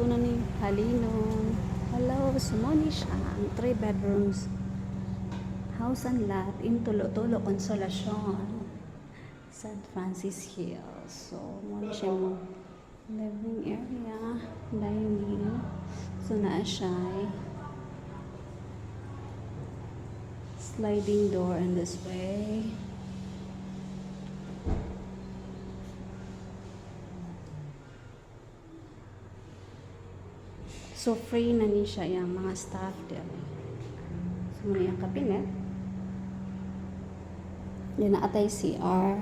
ito na ni Halinon. Hello, sumoni siya ang 3 bedrooms house and lot in Tulo-Tulo, Consolacion, San Francis Hills. So, muna siya mo living area, dining. So, naa siya sliding door in this way. So, free na ni siya yung mga staff dito. So, muna yung kabinet. Yan na atay CR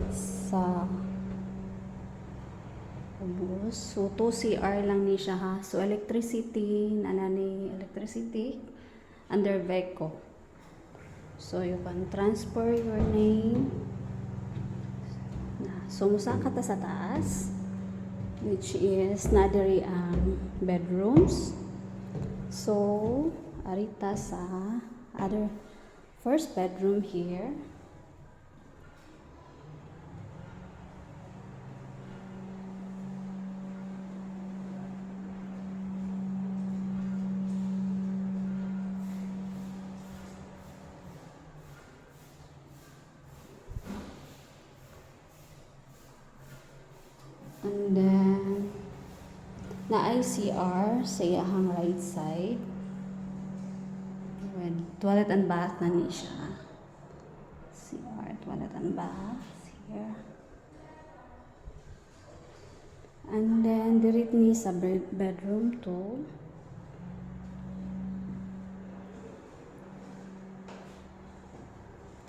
sa ubos. So, 2 CR lang ni siya ha. So, electricity, ni electricity under VECO. So, you can transfer your name. So, musa ka ta sa taas, which is nadari ang bedrooms. So, arita sa other first bedroom here. And then, na ICR sa iyahang right side. With toilet and bath na ni siya. CR, toilet and bath here. And then, dirit ni sa bedroom 2.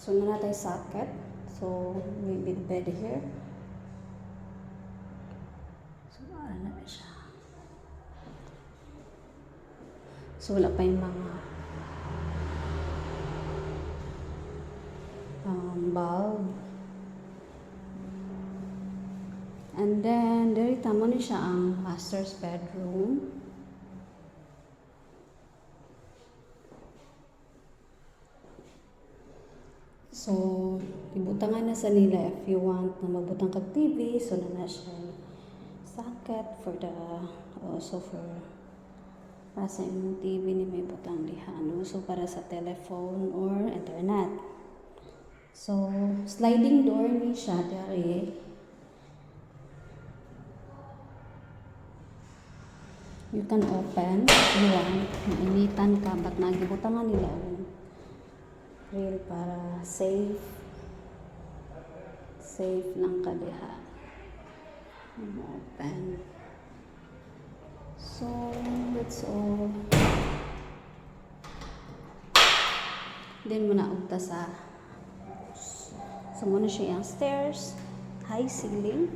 So, na tayo socket. So, may bed here. Ano na siya. So, wala pa yung mga bulb. And then, dari tamo ni siya ang master's bedroom. So, ibutangan na sa nila if you want na magbutang kag TV. So, na siya socket for the also for para sa imong TV ni may butang diha, no? So para sa telephone or internet. So sliding door ni siya dere. You can open if you want. Mainitan ka but nagibutangan nila real para safe lang ka diha. Open. So, that's all. Then, muna ugta sa so, muna siya yung stairs. High ceiling.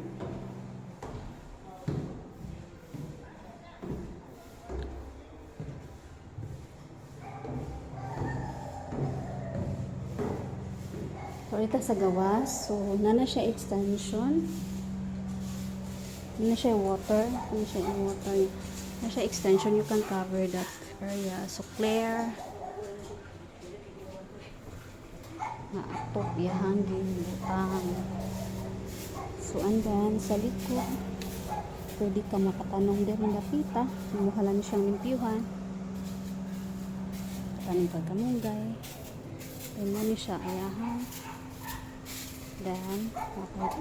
So, ito sa gawas. So, nana siya extension. Na siya water, na siya extension, you can cover that area. So clear na atop yahan din butang. So and then sa likod pwede ka makatanong din ng lapita, mamuhala na siyang limpyuhan, taning pagkamunggay, then mo siya ayahan, then makapag